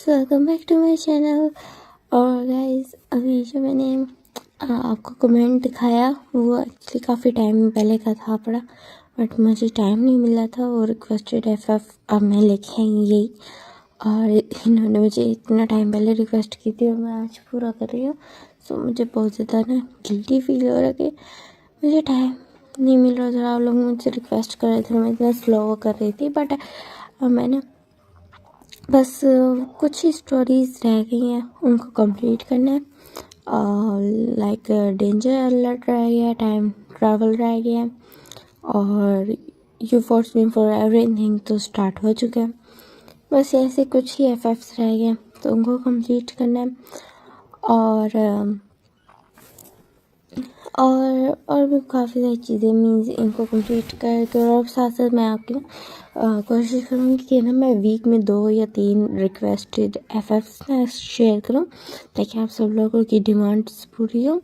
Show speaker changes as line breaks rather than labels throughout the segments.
Welcome back to my channel. और guys अभी जो मैंने आपको कमेंट दिखाया वो एक्चुअली काफ़ी टाइम पहले का था पड़ा, बट मुझे टाइम नहीं मिला था। वो रिक्वेस्टेड एफएफ अब मैं लेके आई यही, और इन्होंने मुझे इतना टाइम पहले रिक्वेस्ट की थी और मैं आज पूरा कर रही हूँ। सो मुझे बहुत ज़्यादा ना गिल्टी फील हो रहा है कि मुझे टाइम नहीं मिल रहा था। आप लोग मुझसे रिक्वेस्ट कर रहे थे, मैं इतना स्लो कर रही थी, बट मैंने बस कुछ ही स्टोरीज रह गई हैं, उनको कंप्लीट करना है। लाइक डेंजर अलर्ट रह गया, टाइम ट्रैवल रह गया, और you force me for everything तो स्टार्ट हो चुका है। बस ऐसे कुछ ही एफएफ्स रह गए तो उनको कंप्लीट करना है। और भी काफ़ी सारी चीज़ें मीन्स इनको कंप्लीट करके, और साथ साथ मैं आपकी ना कोशिश करूँगी कि ना मैं वीक में 2 या 3 रिक्वेस्टेड एफएफ्स ना शेयर करूँ ताकि आप सब लोगों की डिमांड्स पूरी हो।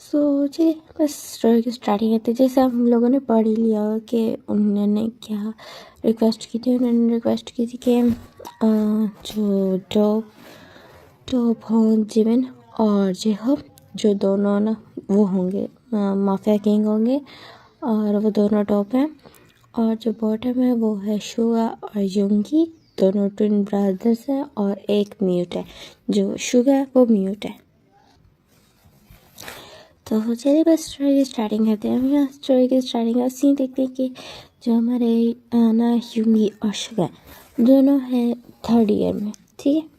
सो चलिए बस स्टोरी की स्टार्टिंग करते। जैसे हम लोगों ने पढ़ ही लिया कि उन्होंने क्या रिक्वेस्ट की थी। उन्होंने रिक्वेस्ट की थी कि जो टॉप हो जिमिन और जेहब, जो दोनों ना वो होंगे माफिया किंग होंगे, और वो दोनों टॉप हैं। और जो बॉटम है वो है शुगा और युंगी, दोनों ट्विन ब्रदर्स हैं, और एक म्यूट है। जो शुगा है वो म्यूट है। तो चलिए बस स्टोरी की स्टार्टिंग करते हैं। हम यहाँ स्टोरी की स्टार्टिंग का सीन देखते हैं कि जो हमारे ना युंगी और शुगा दोनों हैं 3rd ईयर में, ठीक है।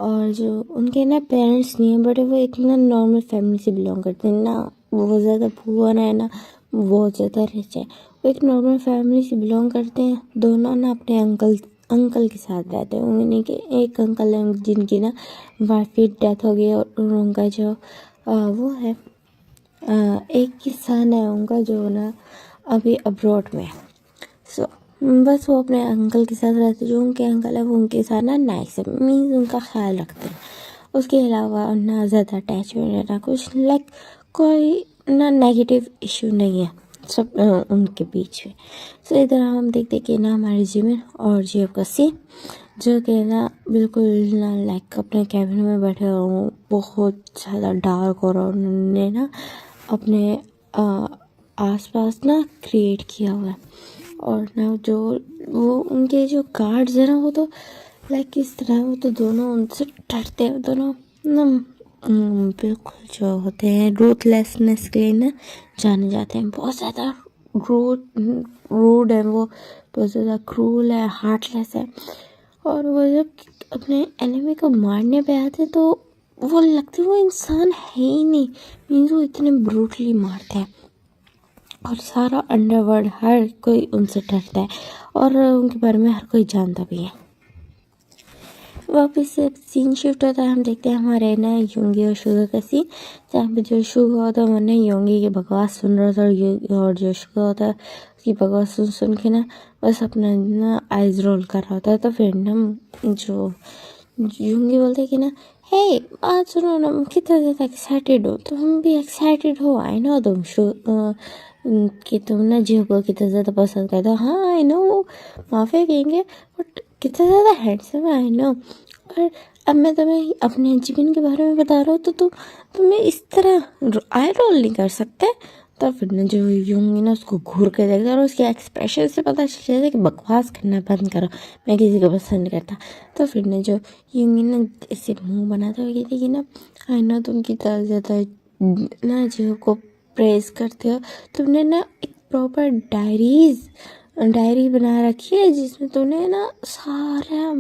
और जो उनके ना पेरेंट्स नहीं हैं, बट वो एक ना नॉर्मल फैमिली से बिलोंग करते हैं, ना वो ज़्यादा पुअर है ना बहुत ज़्यादा रिच है। वो एक नॉर्मल फैमिली से बिलोंग करते हैं। दोनों ना अपने अंकल के साथ रहते हैं। उन्हें के एक अंकल है जिनकी ना वाइफ की डेथ हो गई, और उनका जो वो है एक किसान है उनका जो ना अभी अब्रॉड में है। सो बस वो अपने अंकल के साथ रहते, जो उनके अंकल है वो उनके साथ ना नाइस है, मीन्स उनका ख्याल रखते हैं। उसके अलावा ना ज़्यादा अटैचमेंट है ना कुछ, लाइक कोई ना नेगेटिव इशू नहीं है सब उनके बीच में। सो इधर हम देखते कि ना हमारे जिमिन और जियो का सीन, जो कि ना बिल्कुल ना लाइक अपने कैबिन में बैठे हो, बहुत ज़्यादा डार्क, और उन्होंने ना अपने आसपास ना क्रिएट किया हुआ है। और ना जो वो उनके जो गार्ड्स हैं ना वो तो लाइक किस तरह, वो तो दोनों उनसे डरते हैं। दोनों ना बिल्कुल जो होते हैं रूथलेसनेस के लिए ना जाने जाते हैं। बहुत ज़्यादा रूड है वो, बहुत ज़्यादा क्रूल है, हार्टलेस है। और वो जब अपने एनिमी को मारने पे आते हैं तो वो लगते वो इंसान है ही नहीं, मीन्स वो इतने ब्रूटली मारते हैं। और सारा अंडरवर्ल्ड हर कोई उनसे डरता है, और उनके बारे में हर कोई जानता भी है। वापस से सीन शिफ्ट होता है। हम देखते हैं हमारे ना योंगी और शुगा का सीन, जहाँ पे जो शुगा होता है वो ना योंगी की बकवास सुन रहा था, और जो शुगा होता है उसकी बकवास सुन के ना बस अपना ना आइज रोल कर रहा होता है। तो फिर ना जो योंगी बोलते हैं कि ना हे बात सुनो ना, कितना ज़्यादा एक्साइटेड हो, तो हम भी एक्साइटेड हो, आई नो तुम कि तुम ना जियो को कितना ज़्यादा पसंद करते हो। हाँ आई नो माफ़ी कहेंगे, बट कितना ज़्यादा हैंडसम है, आई नो। और अब मैं तुम्हें अपने जीवन के बारे में बता रहा हूँ तो तुम्हें इस तरह आई रोल नहीं कर सकते। तो फिर ना जो यूंगी ना उसको घूर कर देखता, और उसके एक्सप्रेशन से पता चल जाता है कि बकवास करना बंद करो, मैं किसी को पसंद नहीं करता। तो फिर ना जो यूंगी ना ऐसे मुंह बनाते हुए कहती कि ना आई नो तुम कितना ज़्यादा ना जियो को प्रेस करते हो। तुमने ना एक प्रॉपर डायरी बना रखी है जिसमें तुमने ना सारा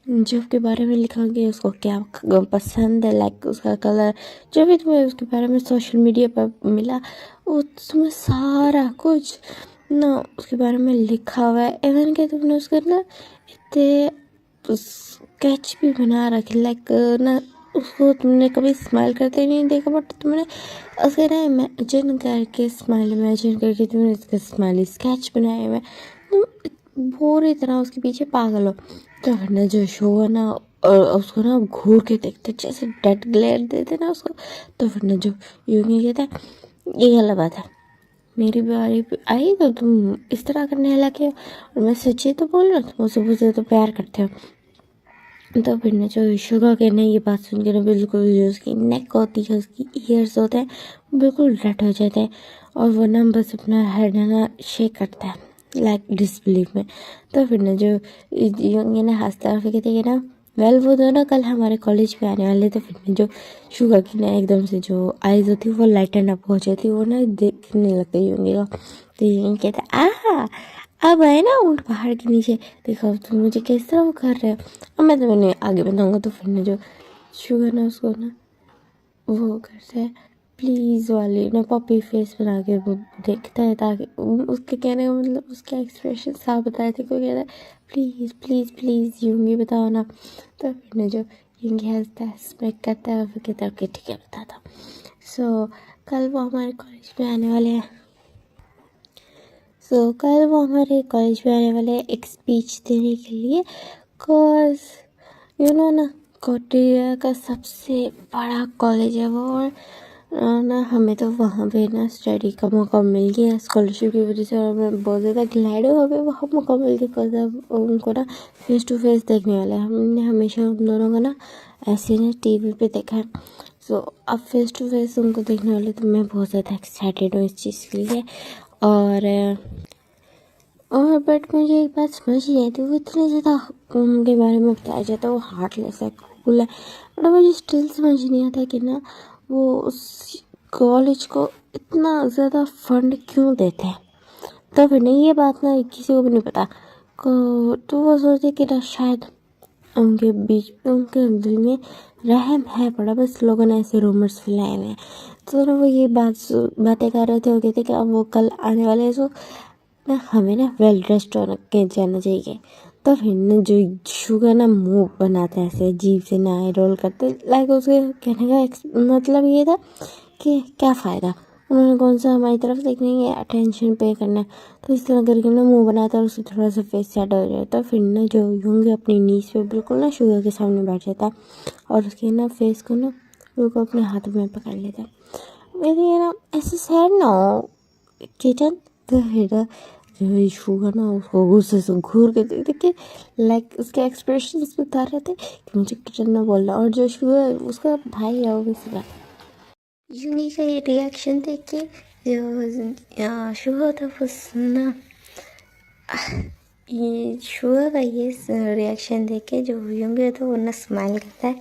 जो के बारे में लिखा गया, उसको क्या पसंद है, लाइक उसका कलर, जो भी तुम्हें उसके बारे में सोशल मीडिया पर मिला वो तुम्हें सारा कुछ ना उसके बारे में लिखा हुआ है। इवन कि तुमने उसका ना इतने स्केच भी बना रखे, लाइक ना उसको तुमने कभी स्माइल करते नहीं देखा, बट तुमने उसके ना इमेजिन करके तुमने इसका स्माइली स्केच बनाए हुए, तुम पूरी तरह उसके पीछे पागल हो। तो फिर ना जो शो है ना उसको ना घूर के देखते, जैसे डेड ग्लेयर देते ना उसको। तो फिर ना जो यूं कहता है ये गलत बात है, मेरी बारी आई तो तुम इस तरह करने लगे हो, और मैं सच्ची तो बोल रहा हूँ, तुम उसे मुझे तो प्यार करते हो। तो फिर ना जो शुगा के ना ये बात सुन के ना बिल्कुल जो उसकी नेक होती है, उसकी ईयर्स होते हैं, बिल्कुल रेड हो जाते हैं और वो ना बस अपना हेड है ना शेक करता है लाइक डिसबिलीव में। तो फिर ना जो ये ना हंसता है, फिर कहते हैं कि ना वेल वो दोनों कल हमारे कॉलेज पे आने वाले। तो फिर ना जो शुगा की ना एकदम से जो आइज़ होती है वो लाइटन अप हो जाती है, वो ना देखने लगती है यूंगी को। तो यूंगी कहता है अब आए ना ऊँट पहाड़ के नीचे, देखो अब तुम मुझे किस तरह वो कर रहे हो, अब मैं तुम्हें आगे बताऊँगा। तो फिर ना जो शुगर ना उसको ना वो करता है प्लीज़ वाली ना पपी फेस बना के वो देखता है, ताकि उसके कहने का मतलब उसके एक्सप्रेशन साफ बताए थे। कोई कहता है प्लीज़ प्लीज़ प्लीज़ यूंगी बताओ ना। तो फिर ना जो यूंगी हंसता है, स्मेक करता है और फिर कहता है ओके ठीक है बताता हूँ। सो कल वो हमारे कॉलेज में आने वाले हैं। कल वो हमारे कॉलेज में आने वाले हैं एक स्पीच देने के लिए। कॉज ना कोटिया का सबसे बड़ा कॉलेज है वो, और ना हमें तो वहाँ पे ना स्टडी का मौका मिल गया स्कॉलरशिप की वजह से, और मैं बहुत ज़्यादा ग्लैड हूँ हमें वहाँ मौका मिल गया। बिकॉज अब उनको ना फेस टू फेस देखने वाले हैं। हमने हमेशा उन दोनों को ना ऐसे ना टीवी पे देखा है। अब फेस टू फेस उनको देखने वाले, तो मैं बहुत ज़्यादा एक्साइटेड हूँ इस चीज़ के लिए। और बट मुझे एक बात समझ नहीं आती, वो इतने ज़्यादा उनके बारे में बताया जाता है वो हार्टलेस है, कूल है, बट मुझे स्टिल समझ नहीं आता कि ना वो उस कॉलेज को इतना ज़्यादा फंड क्यों देते हैं। तो फिर नहीं ये बात ना किसी को भी नहीं पता को, तो वो सोचते कि ना शायद उनके बीच उनके दिल में रहम है पड़ा, बस लोगों ने ऐसे रूमर्स फैलाए हुए हैं। तो ना वो ये बातें कर रहे थे, वो कहते कि अब वो कल आने वाले हैं, सो ना हमें ना वेल ड्रेस्ड होना के जाना चाहिए। तो फिर ना जो शुगर ना मुंह बनाता है ऐसे अजीब से ना रोल करते, लाइक उसके कहने का मतलब ये था कि क्या फ़ायदा, उन्होंने कौन सा हमारी तरफ देखने है, अटेंशन पे करना है। तो इस तरह करके ना मुंह बनाता है और उससे थोड़ा सा फेस सेट हो जाता है। फिर ना जो यूंगी अपनी नीज पे बिल्कुल ना शुगर के सामने बैठ जाता है और उसके ना फेस को ना बिल्कुल अपने हाथ में पकड़ लेता है। मेरे ये ना ऐसे सैड ना हो किचन। तो फिर जो शुगर ना उसको गुस्से से घूर के देख देख के लाइक उसके एक्सप्रेशन बता रहे थे कि मुझे किचन में बोलना, और जो शुगर उसका भाई है वो भी सीखा यूनी का ये रिएक्शन देख के जो शुगर था वो सुनना, ये शुगर का ये रिएक्शन देख के जो यूंगी तो वो ना स्माइल करता है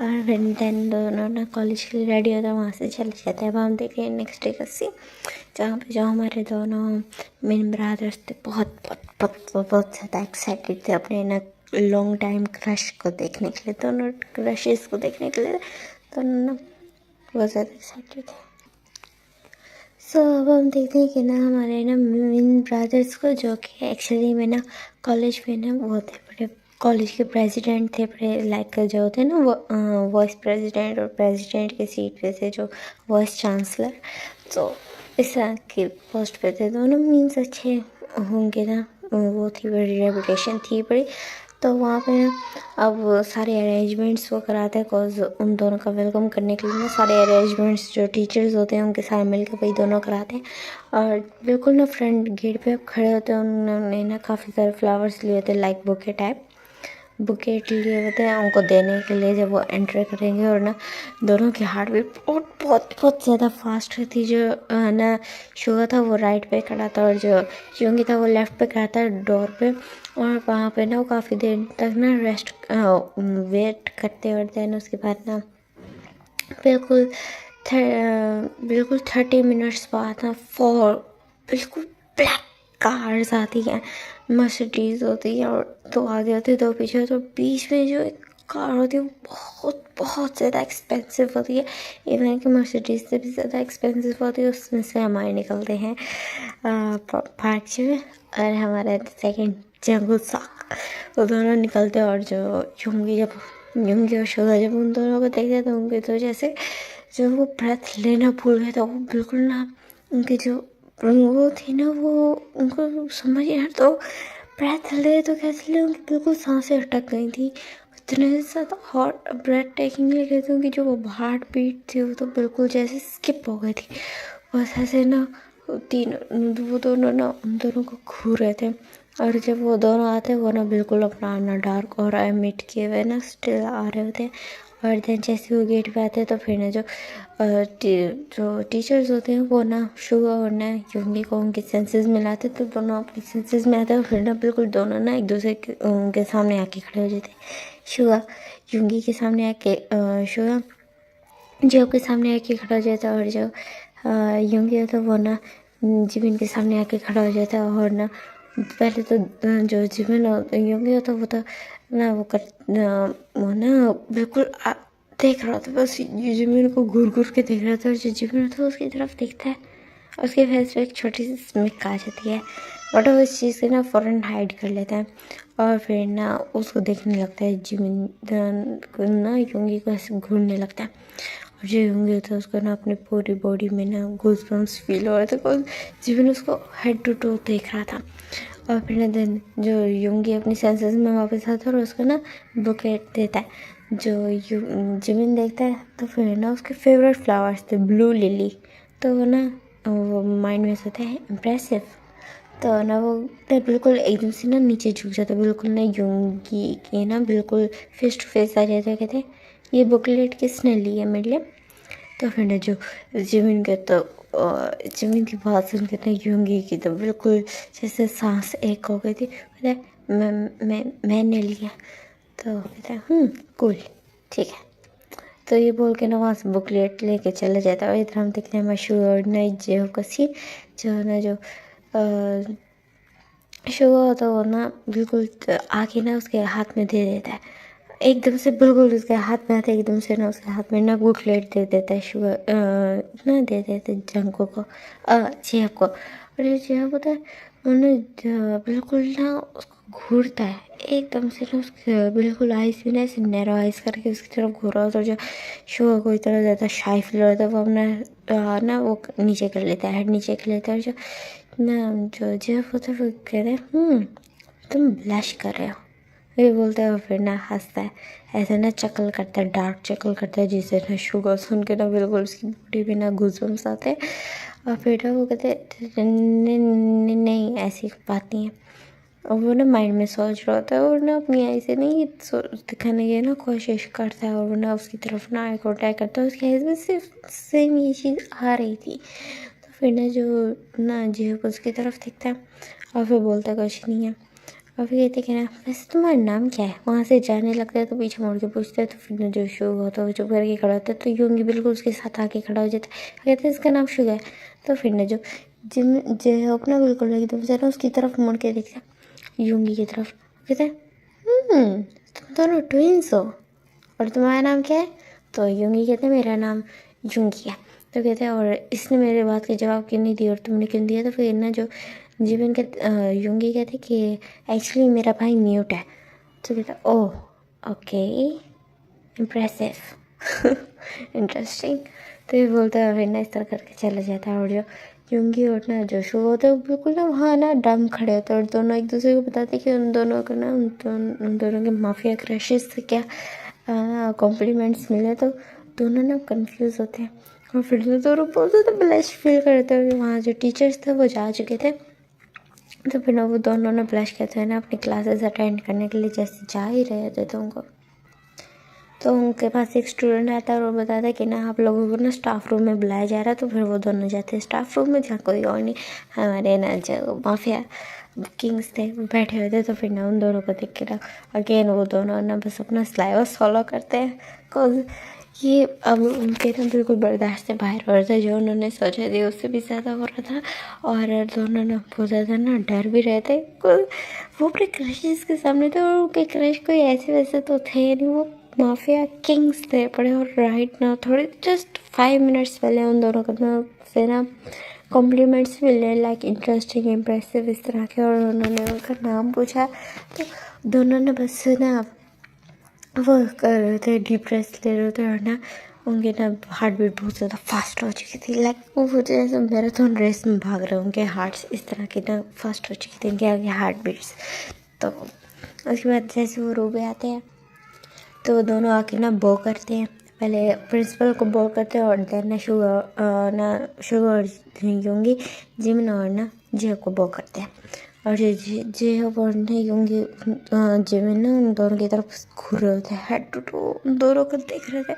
और फिर देन दोनों ना कॉलेज के लिए रेडी होता है, वहाँ से चले जाते हैं। अब हम देख रहे हैं नेक्स्ट डे का सीन, जहाँ पे जो हमारे दोनों मेन ब्रदर्स थे बहुत बहुत बहुत बहुत बहुत ज़्यादा एक्साइटेड थे अपने ना लॉन्ग टाइम क्रश को देखने के लिए, दोनों क्रशेस को देखने के लिए दोनों ना बहुत ज़्यादा एक्साइटेड थे। अब हम देखते हैं कि ना हमारे ना मेन ब्रदर्स को, जो कि एक्चुअली में ना कॉलेज में ना वो थे बड़े कॉलेज के प्रेसिडेंट थे, बड़े लाइक जो होते हैं ना वो वाइस प्रेसिडेंट, और प्रेसिडेंट के सीट पे थे जो वाइस चांसलर। तो इस तरह की पोस्ट पे थे दोनों, मीन्स अच्छे होंगे ना, वो थी बड़ी रेपुटेशन थी बड़ी। तो वहाँ पे अब सारे अरेंजमेंट्स वो कराते हैं, कॉज उन दोनों का वेलकम करने के लिए ना सारे अरेंजमेंट्स जो टीचर्स होते हैं उनके साथ मिल के वही दोनों कराते हैं। और बिल्कुल ना फ्रंट गेट पे अब खड़े होते हैं, उन्होंने ना काफ़ी सारे फ्लावर्स लिए होते हैं लाइक बुके टाइप, बुकेट लिए होते हैं उनको देने के लिए जब वो एंटर करेंगे। और ना दोनों की हार्ट बीट बहुत बहुत बहुत ज़्यादा फास्ट थी। जो ना शुगर था वो राइट पे खड़ा था और जो यूंगी था वो लेफ़्ट पे खड़ा था डोर पे। और वहाँ पे ना वो काफ़ी देर तक ना वेट करते और देन उसके बाद ना बिल्कुल बिल्कुल 30 मिनट्स बाद ना बिल्कुल ब्लैक कार्स आती हैं, मर्सिडीज़ होती है और दो आगे होती है दो पीछे होती है, तो बीच में जो एक कार होती है वो बहुत बहुत ज़्यादा एक्सपेंसिव होती है, इवन कि मर्सिडीज़ से भी ज़्यादा एक्सपेंसिव होती है। उसमें से हमारे निकलते हैं पार्क में, और हमारा सेकंड जंगल साक, वो दोनों निकलते हैं। और जो यूंगी और शुगर जब उन दोनों को देखते तो उनके तो जैसे जब वो ब्रेथ लेना भूल गए, तो वो बिल्कुल ना उनकी जो वो थी ना वो उनको समझ नहीं आ, तो ब्रेथ ले तो कैसे ले, उनकी बिल्कुल सांसें अटक गई थी, इतने ज़्यादा हॉट ब्रेथ टेकिंग कहती हूँ कि जो वो हार्ट बीट थी वो तो बिल्कुल जैसे स्किप हो गई थी। बस ऐसे ना वो दोनों ना उन दोनों को घूर रहे थे। और जब वो दोनों आते हैं वो ना बिल्कुल अपना ना डार्क और मिट किए हुए ना स्टिल आ रहे होते हैं। और देन जैसे वो गेट पे आते हैं तो फिर ना जो टीचर्स होते हैं वो ना शुगा और ना यूंगी को उनके सेंसेस में लाते, तो दोनों अपने सेंसेस में आते हैं और फिर ना बिल्कुल दोनों ना एक दूसरे के सामने आके खड़े हो जाते हैं। शुगा यूंगी के सामने आके शुगा जॉब के सामने आके खड़ा हो जाता है, और जो यूंगी होता है वो ना जिमिन के सामने आके खड़ा हो जाता है। और ना पहले तो जो जिमिन यूंगी होता है वो तो ना वो ना बिल्कुल देख रहा था, बस जिमिन को घूर घूर के देख रहा था। और जो जिमिन होता है उसकी तरफ देखता है, उसके फेस पे एक छोटी सी स्मिक आ जाती है, बट वो इस चीज़ से ना फ़ौरन हाइड कर लेता है। और फिर ना उसको देखने लगता है जिमिन ना यूंगी को ऐसे घूरने लगता है। और जो यूंगी होता है उसको ना अपनी पूरी बॉडी में ना गूज़बम्स फील हो रहे थे, बिकॉज जिमिन उसको हेड टू टो देख रहा था। और फिर ना देन जो यूंगी अपनी सेंसेस में वापस आता है और उसको ना बुकेट देता है। जो जिमिन देखता है तो फिर ना उसके फेवरेट फ्लावर्स थे ब्लू लिली, तो वो ना वो माइंड में सोचते हैं इम्प्रेसिव। तो ना वो तो बिल्कुल एकदम से ना नीचे झुक जाता, बिल्कुल ना यूंगी के ना बिल्कुल फेस टू फेस आ जाता है। कहते ये बुकलेट किसने ली है मेरे लिए। तो फिर ना जो जिमिन के तो जिमिन की बात सुन के ना यूंगी की तो बिल्कुल जैसे सांस एक हो गई थी। कहता है मैंने लिया। तो कहता है कूल, ठीक है। तो ये बोल के ना वहाँ से बुकलेट लेके चले जाता है। और इधर हम देखते हैं मशहूर नई जो का सीन, जो ना जो शुगर होता है वो ना बिल्कुल आके ना उसके हाथ में दे देता है, एकदम से बिल्कुल उसके हाथ में आते एकदम से ना उसके हाथ में ना बुकलेट दे देता है शुगर ना दे देते जंको को चेहब को। और ये चेहब होता है वो ना बिल्कुल ना उसको घूरता है एकदम से ना उसके बिल्कुल आइस भी ना ऐसे नैरो आइस करके उसकी तरफ घूरा होता है। जो शुगर को इतना ज़्यादा शाई फील होता है वो अपना ना वो नीचे कर लेता है, हेड नीचे कर लेता है। और जो ना जो जेब होता है वो कह रहे तुम ब्लश कर रहे हो, ये बोलते हैं। और फिर ना हंसता है, ऐसे ना चकल करता है, डार्क चकल करता है, जिससे ना शुगर सुन के ना बिल्कुल उसकी बॉडी में ना गूज़बम्स आते हैं। और फिर ना वो कहते नहीं ऐसी बात नहीं है। और वो ना माइंड में सोच रहा होता है और ना अपनी आई से नहीं दिखाने की ना कोशिश करता है। और वो ना उसकी तरफ ना आई कॉन्टैक्ट करता है, उसकी आइज में सिर्फ सेम ये चीज़ आ रही थी। तो फिर ना जो ना जेब उसकी तरफ देखता है और फिर बोलता कुछ नहीं है। और फिर कहते कि ना वैसे तुम्हारा नाम क्या है, वहाँ से जाने लगता है तो पीछे मुड़ के पूछते हैं। तो फिर ना जो शुग होता है वो चुप करके खड़ा होता है, तो यूंगी बिल्कुल उसके साथ आके खड़ा हो जाता है, कहते हैं इसका नाम शुग है। तो फिर ना जो जिम जो अपना बिल्कुल एकदम से ना उसकी तरफ मुड़ के देखता है यूंगी की तरफ, कहते हैं तुम दोनों ट्विंस हो और तुम्हारा नाम क्या है। तो यूंगी कहते हैं मेरा नाम यूंगी है। तो कहते हैं और इसने मेरे बात का जवाब क्यों नहीं दिया और तुमने क्यों दिया। तो फिर ना जो जीवन के यूंगी कहते कि एक्चुअली मेरा भाई म्यूट है। तो कहता ओह ओके इम्प्रेसिव इंटरेस्टिंग। तो ये बोलता है फिर ना इस तरह करके चला जाता है। और जो यूंगी और ना जो शो होता है वो बिल्कुल ना वहाँ ना डम खड़े होते हैं और दोनों एक दूसरे को बताते कि उन दोनों को ना उन दोनों के माफिया क्रशेस से क्या कॉम्प्लीमेंट्स मिले। तो दोनों ना कंफ्यूज होते हैं और फिर से दोनों बहुत ज़्यादा ब्लश फील करते हैं। वहाँ जो टीचर्स थे वो जा चुके थे, तो फिर ना वो दोनों ना ब्लश करते हैं ना अपनी क्लासेस अटेंड करने के लिए जैसे जा ही रहे थे। तो उनके पास एक स्टूडेंट आता है और वो बताता है कि ना आप लोगों को ना स्टाफ रूम में बुलाया जा रहा है। तो फिर वो दोनों जाते हैं स्टाफ रूम में, जहाँ कोई और नहीं हमारे ना जो माफिया किंग्स थे वो बैठे हुए थे। तो फिर ना उन दोनों को देख के ना अगेन वो दोनों ना बस अपना सिलेबस फॉलो करते हैं, बिकॉज ये अब उनके ना बिल्कुल बर्दाश्त से बाहर हो रहा था, जो उन्होंने सोचा थी उससे भी ज़्यादा हो रहा था। और दोनों ना बहुत ज़्यादा ना डर भी रहे थे, वो अपने क्रशेस के सामने थे और उनके क्रश कोई ऐसे वैसे तो थे नहीं, वो माफिया किंग्स थे पड़े। और राइट ना थोड़े जस्ट 5 मिनट्स पहले उन दोनों को ना से ना कॉम्प्लीमेंट्स मिले लाइक इंटरेस्टिंग इम्प्रेसिव इस तरह के। और उन्होंने उनका नाम पूछा तो दोनों ने बस ना वो कर रहे थे, डीप ब्रेथ ले रहे थे। और ना उनके ना हार्ट बीट बहुत ज़्यादा फास्ट हो चुकी थी, लाइक वो जैसे मैराथन रेस में भाग रहे उनके हार्ट्स इस तरह के ना फास्ट हो चुकी थी उनके आगे हार्ट बीट्स। तो उसके बाद जैसे वो रूबे आते हैं तो वो दोनों आके ना बो करते हैं, पहले प्रिंसिपल को बो करते हैं और देन ना शुगर और यूंगी जिमिन और ना जियो को बो करते हैं। और जे होप और ने यूंगी जिमिन ना उन दोनों की तरफ घूर रहे थे, हेड टू टू उन दोनों को देख रहे थे।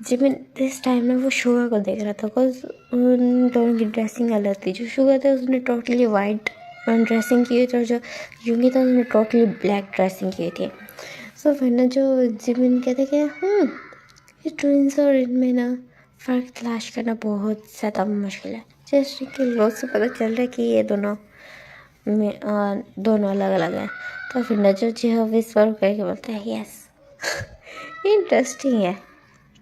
जिमिन दिस टाइम ना वो शुगर को देख रहा था, बिकॉज उन दोनों की ड्रेसिंग अलग थी। जो शुगर था उसने टोटली वाइट ड्रेसिंग की थी और जो यूंगी था उसने टोटली ब्लैक ड्रेसिंग की थी। सो फिर ना जो जिमिन कहते कि ये ट्विंस और इनमें ना फ़र्क तलाश करना बहुत ज़्यादा मुश्किल है। जैसे कि लोग से पता चल रहा है कि ये दोनों दोनों अलग अलग हैं। तो फिर नजर जो विस्पर करके बोलते हैं यस इंटरेस्टिंग है,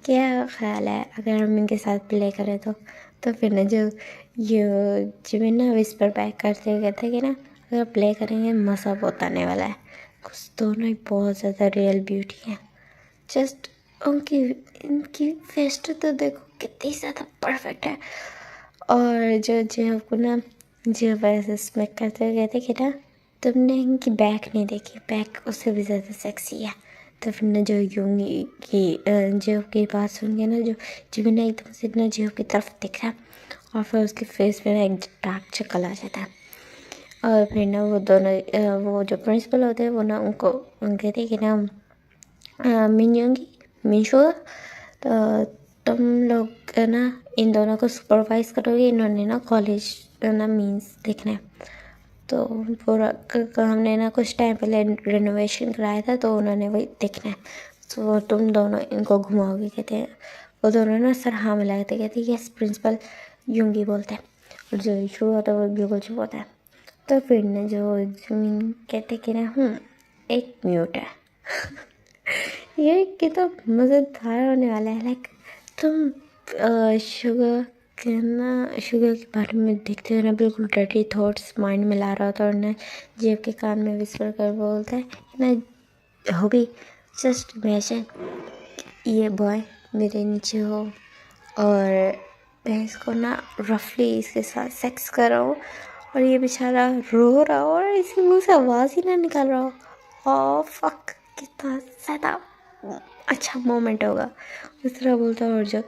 क्या ख्याल है अगर हम इनके साथ प्ले करें तो फिर ना जो ये जिमिन ना विस्पर बैक करते हुए कहते हैं कि ना अगर प्ले करेंगे मज़ा बहुत आने वाला है। कुछ दोनों ही बहुत ज़्यादा रियल ब्यूटी है। जस्ट इनकी फेस्ट तो देखो कितनी ज़्यादा परफेक्ट है। और जो आपको ना जो वैसे स्मेक करते हुए कहते कि ना तुमने इनकी बैक नहीं देखी, बैक उससे भी ज़्यादा सेक्सी है। तो फिर ना जो यूंगी की जो की बात सुन के ना जो जिमिन ना एकदम से ना जो की तरफ दिख रहा है और फिर उसके फेस पे ना एक डार्क चक्कर आ जाता है। और फिर ना वो दोनों वो जो प्रिंसिपल होते हैं वो ना उनको कहते कि ना मिन्यूंगी मीशो तो तुम लोग ना इन दोनों को सुपरवाइज़ करोगे, इन्होंने ना कॉलेज ना मीन्स देखना है। तो पूरा हमने ना कुछ टाइम पहले रेनोवेशन कराया था तो उन्होंने वही देखना है। तो तुम दोनों इनको घुमाओगे कहते हैं। वो दोनों ना सर हाँ मिलाते कहते यस प्रिंसिपल यूंगी बोलते हैं। और जो इशू होता है वो बिल्कुल चुप होता है। तो फिर ना जो जमीन कहते कि ना एक म्यूट है ये कि तो मज़ेदार होने वाला है। लाइक तुम शुगर के बारे में देखते हो ना बिल्कुल डर्टी थॉट्स माइंड में ला रहा होता है और ना जेब के कान में विस्पर कर बोलता है ना हो भी जस्ट इमेजिन ये बॉय मेरे नीचे हो और मैं इसको ना रफली इसके साथ सेक्स कर रहा हूँ और ये बेचारा रो रहा हो और इसके मुंह से आवाज़ ही ना निकल रहा हो। ओह फक, कितना ज़्यादा अच्छा मोमेंट होगा। उस तरह बोलता है और जो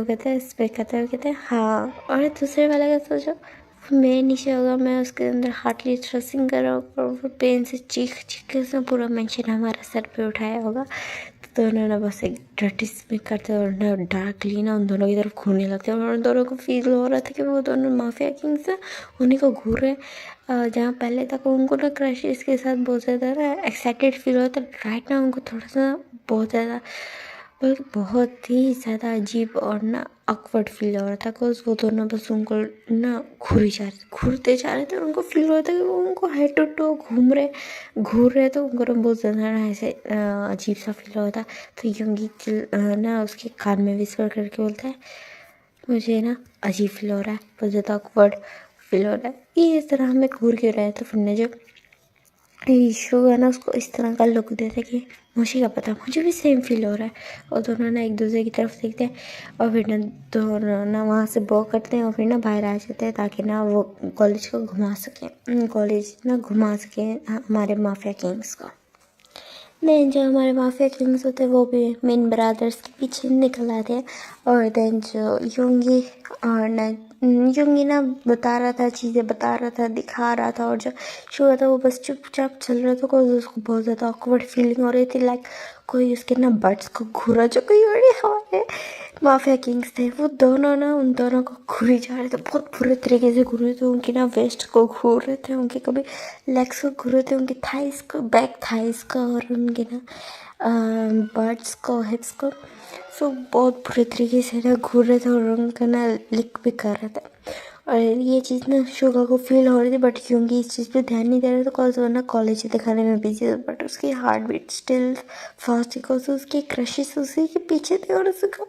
कहते हैं इस पर कहते हैं हाँ। और दूसरे वाला का सोचो मैं नीचे होगा, मैं उसके अंदर हार्टली थ्रसिंग कर रहा हूँ और वो पेन से चीख के उसने पूरा मेंशन हमारे सर पे उठाया होगा। तो दोनों ना बस एक डर्टी स्मेक करते और ना डार्कली ना उन दोनों की तरफ घूरने लगते हैं और उन दोनों को फील हो रहा था कि वो दोनों माफिया किंग्स हैं, उन्हीं को घूर रहे। जहाँ पहले तक उनको ना क्रश इसके साथ बहुत ज़्यादा ना एक्साइटेड फील होता था, राइट ना उनको थोड़ा सा बहुत ज़्यादा बल्कि बहुत ही ज़्यादा अजीब और ना ऑकवर्ड फील हो रहा था। बिकॉज वो दोनों बस उनको ना घूरते जा रहे थे और उनको फील हो रहा था कि वो उनको हेड टू टो घूर रहे तो उनको बहुत ज़्यादा ना ऐसे अजीब सा फील हो रहा था। तो यूंगी ना उसके कान में विस्पर करके बोलता है मुझे ना अजीब फील हो रहा है, बहुत ज़्यादा ऑकवर्ड फील हो रहा है, ये इस तरह हमें घूर क्यों रहे हैं। तो फिर ने जो इशू है ना उसको इस तरह का लुक देते कि मुझे क्या पता, मुझे भी सेम फील हो रहा है। और दोनों ना एक दूसरे की तरफ देखते हैं और फिर ना दोनों ना वहाँ से बॉक करते हैं और फिर ना बाहर आ जाते हैं ताकि ना वो कॉलेज को घुमा सकें, कॉलेज ना घुमा सकें हमारे माफिया किंग्स को। देन जो हमारे माफिया किंग्स होते हैं वो भी मेन ब्रदर्स के पीछे निकल आते हैं। और देन जो यूंगी ना बता रहा था, चीज़ें बता रहा था, दिखा रहा था और जो शो था वो बस चुपचाप चल रहा था। कोई उसको बहुत ज़्यादा ऑकवर्ड फीलिंग हो रही थी, लाइक कोई उसके ना बर्ड्स को घूरा जो कोई और हमारे माफिया किंग्स थे वो दोनों ना उन दोनों को घूरी जा रहे थे, बहुत बुरे तरीके से घूर रहे थे। उनकी ना वेस्ट को घूर रहे थे, उनके कभी लेग्स को घूर रहे थे, उनकी थाइस को, बैक थाइस को और उनके ना बर्ड्स को, हिप्स को। सो बहुत बुरे तरीके से ना घूर रहे थे और उनका ना लिक भी कर रहे थे। और ये चीज़ ना शुगर को फील हो रही थी बट क्योंकि इस चीज़ पे ध्यान नहीं दे रहे थे बिकॉज वो ना कॉलेज दिखाने में बिजी था। बट उसकी heart beat still fast because उसके क्रशेस उसी के पीछे थे और उसको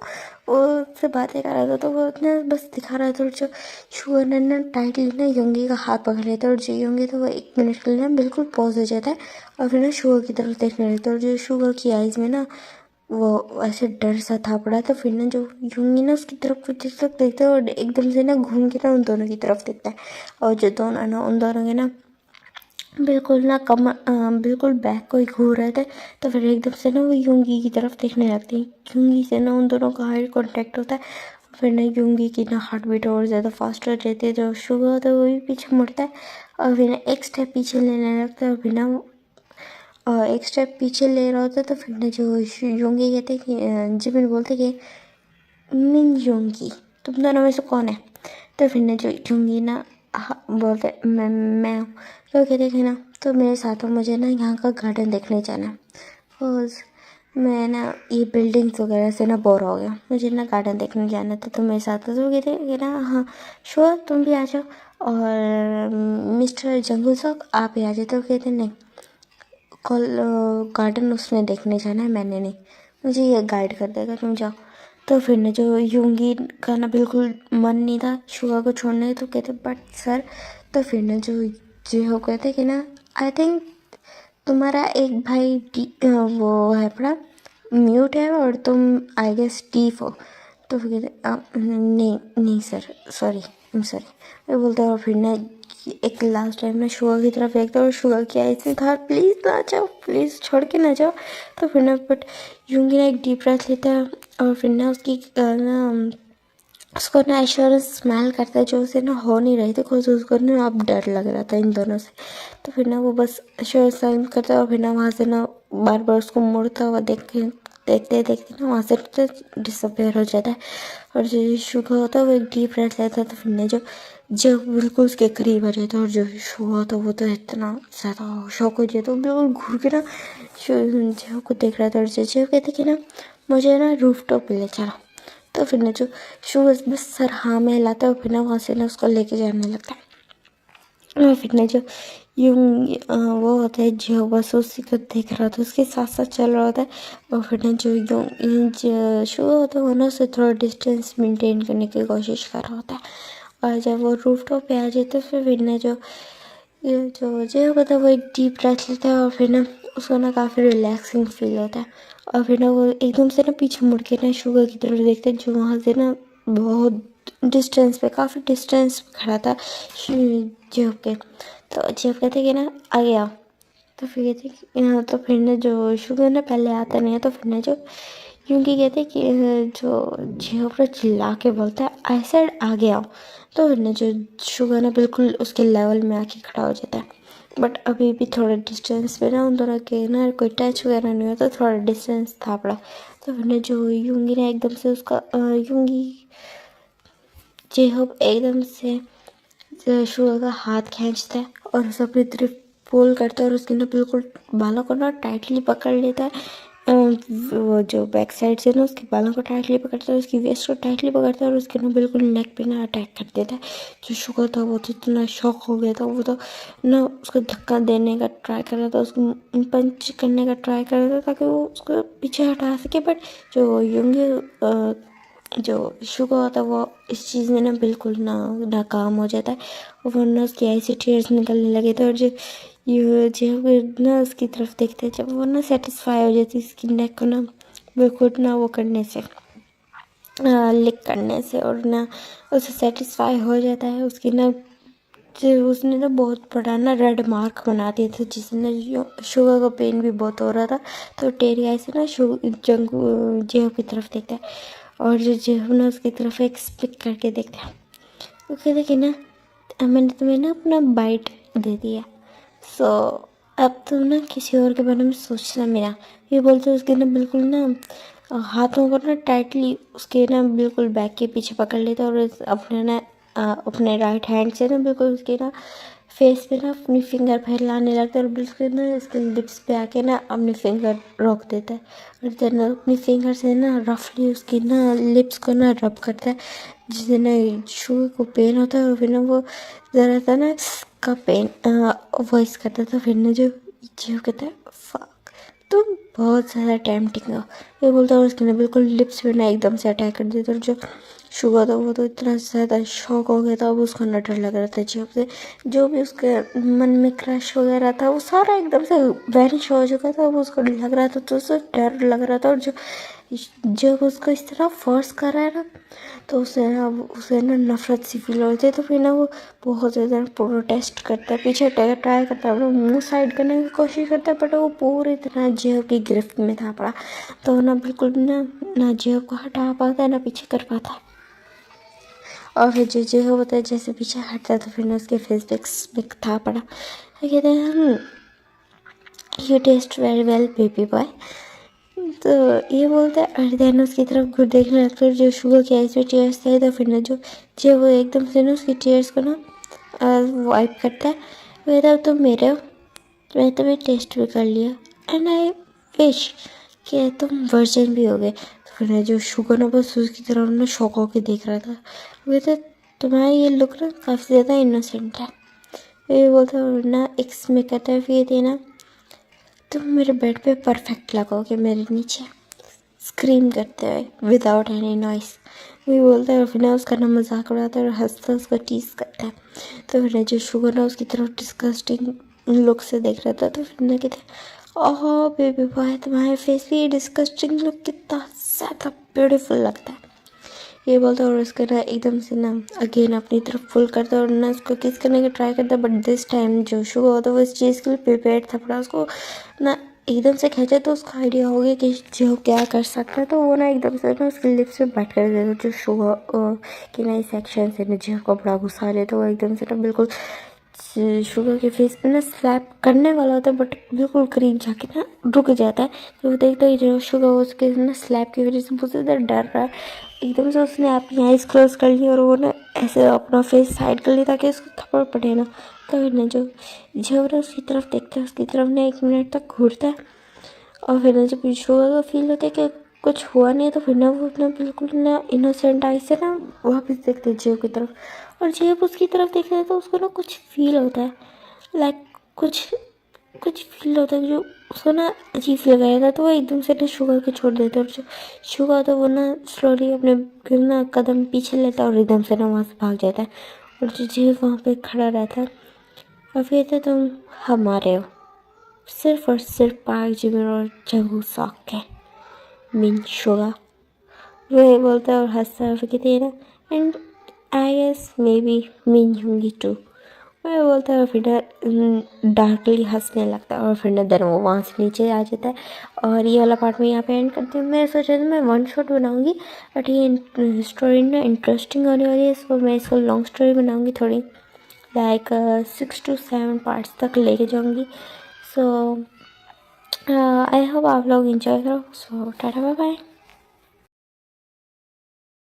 वो उससे बातें कर रहा था। तो वो ना बस दिखा रहा था और जो शुगर ने ना टाइटली ना योंगी का हाथ पकड़ लेता है और जो योंगी था वो 1 मिनट के लिए ना बिल्कुल पॉज हो जाता है और फिर ना शुगर की तरफ देखने लगता है। और जो शुगर की आइज़ में ना वो ऐसे डर सा था पड़ा। तो फिर ना जो यूंगी ना उसकी तरफ कुछ देर तक देखता है और एकदम से ना घूम के ना उन दोनों की तरफ देखता है और जो दोनों ना उन दोनों के ना बिल्कुल ना बिल्कुल बैक को ही घूर रहे थे। तो फिर एकदम से ना वो यूंगी की तरफ देखने लगती है, यूंगी से ना उन दोनों का हाई कांटेक्ट होता है। फिर ना यूंगी की ना हार्ट बीट और ज़्यादा फास्ट हो जाती है, जो शुगर होता है वो भी पीछे मुड़ता है और फिर ना एक स्टेप पीछे लेने लगता है और फिर ना एक स्टेप पीछे ले रहा होता है। तो फिर ना जो योंगी कहते कि जिमिन बोलते कि मिन योंगी तुम दोनों में से कौन है। तो फिर ना जो योंगी ना बोलते मैं हूँ। तो कहते कि ना तो मेरे साथ हो, मुझे ना यहाँ का गार्डन देखने जाना है। बिकॉज मैं ना ये बिल्डिंग्स वगैरह से ना बोर हो गया, मुझे ना गार्डन देखने जाना था, तो मेरे साथ हो। तो कहते कि ना हाँ श्योर तुम भी आ जाओ, और मिस्टर जंगल सॉक आप ही आ जाओ। तो कहते नहीं, कॉल गार्डन उसने देखने जाना है, मैंने नहीं, मुझे ये गाइड कर देगा, तुम जाओ। तो फिर ना जो यूंगी का ना बिल्कुल मन नहीं था शुगा को छोड़ने। तो कहते बट सर। तो फिर ना जो कहते कि ना आई थिंक तुम्हारा एक भाई वो है पड़ा म्यूट है और तुम आई गेस डीफ हो। तो फिर कहते नहीं नहीं sir sorry I am sorry मैं बोलता है। और फिर ना एक लास्ट टाइम ना शुगा की तरफ देखता है और शुगा की आई से था प्लीज़ ना जाओ, प्लीज़ छोड़ के ना जाओ। तो फिर ना बट यूंगी ना एक डीप ब्रेथ लेता है और फिर ना उसकी ना उसको ना एश्योरेंस स्माइल करता है जो उसे ना हो नहीं रही थी, खुद उसको ना अब डर लग रहा था इन दोनों से। तो फिर ना वो बस एश्योरेंस स्माइल करता है और फिर ना वहाँ से ना बार बार उसको मुड़ता हुआ देखते देखते ना वहाँ से डिसअपेयर हो जाता है। और जो शुगर होता है वो एक डीप ब्रेथ लेता है। तो फिर ना जो बिल्कुल उसके करीब आ जाता है और जो शुगर होता है वो तो इतना ज़्यादा शौक हो जाता है, बिल्कुल घूर के ना जो को देख रहा था। और जो कहते कि ना मुझे ना रूफ टॉप पे ले चला। तो फिर ना जो शूज बस सर हाँ में लाता है और फिर ना वहाँ से ना उसको लेके जाने लगता है। और फिर ना जो यूं वो होता है जो बस उसी को देख रहा था, उसके साथ साथ चल रहा होता है। और फिर ना जो जो शू होता है वो ना उससे थोड़ा डिस्टेंस मेंटेन करने की कोशिश कर रहा होता है। और जब वो रूफ टॉप पे आ जाए तो फिर ना जो होता है वो एक डीप ब्रेथ लेता है और फिर ना उसको ना काफ़ी रिलैक्सिंग फील होता है। और फिर ना वो एकदम से ना पीछे मुड़ के ना शुगर की तरफ देखते हैं जो वहाँ से ना बहुत डिस्टेंस पे काफ़ी डिस्टेंस पे खड़ा था जेब के। तो जेब कहते कि ना आ गया। तो फिर कहते कि तो फिर ना जो शुगर ना पहले आता नहीं है। तो फिर ना जो यूंगी कहते कि जो जेब पर चिल्ला के बोलता है आई सेड आ गया। तो फिर ना जो शुगर ना बिल्कुल उसके लेवल में आके खड़ा हो जाता है। बट अभी भी थोड़ा डिस्टेंस पे ना उन दोनों के ना कोई टच वगैरह नहीं होता, थोड़ा डिस्टेंस था पड़ा। तो फिर ना जो यूंगी ने एकदम से उसका यूंगी जेहब एकदम से शुगर का हाथ खींचता है और उसे अपनी तरफ पुल करता है और उसके ना बिल्कुल बालों को ना टाइटली पकड़ लेता है। वो जो बैक साइड से ना उसके बालों को टाइटली पकड़ता है, उसकी वेस्ट को टाइटली पकड़ता है और उसके ना बिल्कुल नेक पे ना अटैक कर देता है। जो शुगर था वो तो इतना शॉक हो गया था, वो तो ना उसको धक्का देने का ट्राई कर रहा था, उसको पंच करने का ट्राई कर रहा था ताकि वो उसको पीछे हटा सके। बट जो यंग जो शुगर होता है वो इस चीज़ में ना बिल्कुल नाकाम हो जाता है। और वरना उसकी आई से टीयर्स निकलने लगे थे। और जब ना उसकी तरफ देखते हैं, जब वो ना सेटिस्फाई हो जाती है उसकी नेक को ना बिल्कुल ना वो करने से लिक करने से, और ना उसे सेटिस्फाई हो जाता है उसकी ना जो उसने ना बहुत बड़ा ना रेड मार्क बना दिया था जिससे ना शुगर का पेन भी बहुत हो रहा था। तो टेरी आई से ना जेहू की तरफ देखता है और जो जेहू ना उसकी तरफ एक स्पिक करके देखता है। वो कहते कि ना मैंने तुम्हें ना अपना बाइट दे दिया, सो अब तुम ना किसी और के बारे में सोचना मेरा। ये बोलते उसके ना बिल्कुल ना हाथों को ना टाइटली उसके ना बिल्कुल बैक के पीछे पकड़ लेता और अपने ना अपने राइट हैंड से ना बिल्कुल उसके ना फेस पे ना अपनी फिंगर फैलाने लगता है और बिल्कुल ना उसके लिप्स पे आके ना अपनी फिंगर रोक देता है और फिर ना अपनी फिंगर से ना रफली उसकी ना लिप्स को ना रब करता है जिससे ना शुगर को पेन होता है। और फिर ना वो ज़रा सा ना का पेन वॉइस करता था। फिर ना जो कहता है फक तुम बहुत ज़्यादा टेम्पटिंग हो, ये बोलता है और उसके ना बिल्कुल लिप्स पे ना एकदम से अटैक कर देता। और जो शुगर था वो तो इतना ज़्यादा शॉक हो गया था, अब उसको ना डर लग रहा था जब से जो भी उसके मन में क्रश वगैरह था वो सारा एकदम से वैनिश हो चुका था। अब उसको लग रहा था तो उसे डर लग रहा था। और जब उसको इस तरह फोर्स कर रहा है ना तो उसे ना नफरत सी फील होती है। तो फिर ना वो बहुत ज़्यादा प्रोटेस्ट करता है, पीछे ट्राई करता है, वो मुंह साइड करने की कोशिश करता है बट वो पूरी तरह जेब की गिरफ्त में था पड़ा। तो ना बिल्कुल ना जेब को हटा पाता है ना पीछे कर पाता है। और फिर जो होता है जैसे पीछे हटता तो फिर उसके फेस पे था पड़ा, फिर कहते हैं you taste very well baby boy. तो ये बोलता है और देन उसकी तरफ घुर देखने लगता है, जो शुगर की आइज में टीयर्स थे तो फिर ना जो वो एकदम से ना उसकी टीयर्स को ना वाइप करता है। कहता तुम मेरे हो, मैं तुम्हें टेस्ट भी कर लिया एंड आई विश कि तुम वर्जिन भी हो गए। तो फिर ना जो शुगर ना बस उसकी तरफ ना शौक होकर देख रहा था। वो कहता तुम्हारा ये लुक ना काफ़ी ज़्यादा इनोसेंट है। ये बोलता है ना एक्स में कहता है फिर देना तुम मेरे बेड पे परफेक्ट लगोगे मेरे नीचे, स्क्रीम करते हुए विदाउट एनी नॉइस। वही बोलता है और फिर ना उसका ना मजाक उड़ाता है और हंसता उसको टीज करता है। तो फिर जो शुगर ना उसकी तरफ डिस्कस्टिंग लुक से देख रहा था, तो फिर ना कहते ओह बेबी बॉय तुम्हारे फेस पे ये डिस्कस्टिंग लुक कितना ज़्यादा ब्यूटीफुल लगता है। ये बोलता है और उसका ना एकदम से ना अगेन अपनी तरफ फुल करता है और ना उसको किस करने का ट्राई करता है, बट दिस टाइम जो शुगर होता है वो इस चीज़ के लिए प्रिपेयर था, पर उसको ना एकदम से खींचा तो उसको आइडिया हो गया कि जो क्या कर सकता है, तो वो ना एकदम से ना उसके लिप्स पे बाइट कर देता जो शुगर कि ना सेक्शन से ना जो को बड़ा गुस्सा आ तो वो एकदम से ना बिल्कुल शुगर के फेस पे ना स्लैप करने वाला होता है, बट बिल्कुल करीब जाके ना रुक जाता है। तो वो देखता है जो शुगर उसके ना स्लैप की वजह से बहुत ज़्यादा डर रहा है। एकदम से उसने अपनी आइज़ क्लोज कर ली और वो ना ऐसे अपना फेस साइड कर लिया ताकि उसको थप्पड़ पड़े ना। तो फिर ना जो ना उसकी तरफ देखता है, उसकी तरफ ना 1 मिनट तक घूरता है और फिर ना जब शुगर को फील होता है कि कुछ हुआ नहीं है, तो फिर ना वो अपना बिल्कुल ना इनोसेंट आई से ना वापस देखते हैं जेब की तरफ, और जेब उसकी तरफ देखता है तो उसको ना कुछ फील होता है, लाइक कुछ कुछ फील होता है जो उसको ना अजीब लग रहा था। तो वो एकदम से ना शुगर को छोड़ देता है और जो शुगर तो वो ना स्लोली अपने ना कदम पीछे लेता है और एकदम से ना वहाँ से भाग जाता है। और जो जेब वहाँ पे खड़ा रहता है और फिर कहते तुम हमारे हो, सिर्फ और सिर्फ पार्क जिमिन और जंगू सॉक के मीन शुगर। वो बोलता है और हंसता है, फिर कहते हैं ना and I guess may be mean होंगी टू। वो बोलता है और फिर डार्कली हंसने लगता है और फिर ना देन वो वहाँ से नीचे आ जाता है। और ये वाला पार्ट में यहाँ पे एंड करती हूँ। मैं सोचा था मैं 1 शॉट बनाऊँगी, बट ये स्टोरी ना इंटरेस्टिंग होने वाली है, सो मैं इसको लॉन्ग स्टोरी बनाऊँगी थोड़ी, लाइक 6 to 7 पार्ट्स तक लेके जाऊँगी। सो आई होप आप लोग इंजॉय करो। सो टाटा बाय बाय।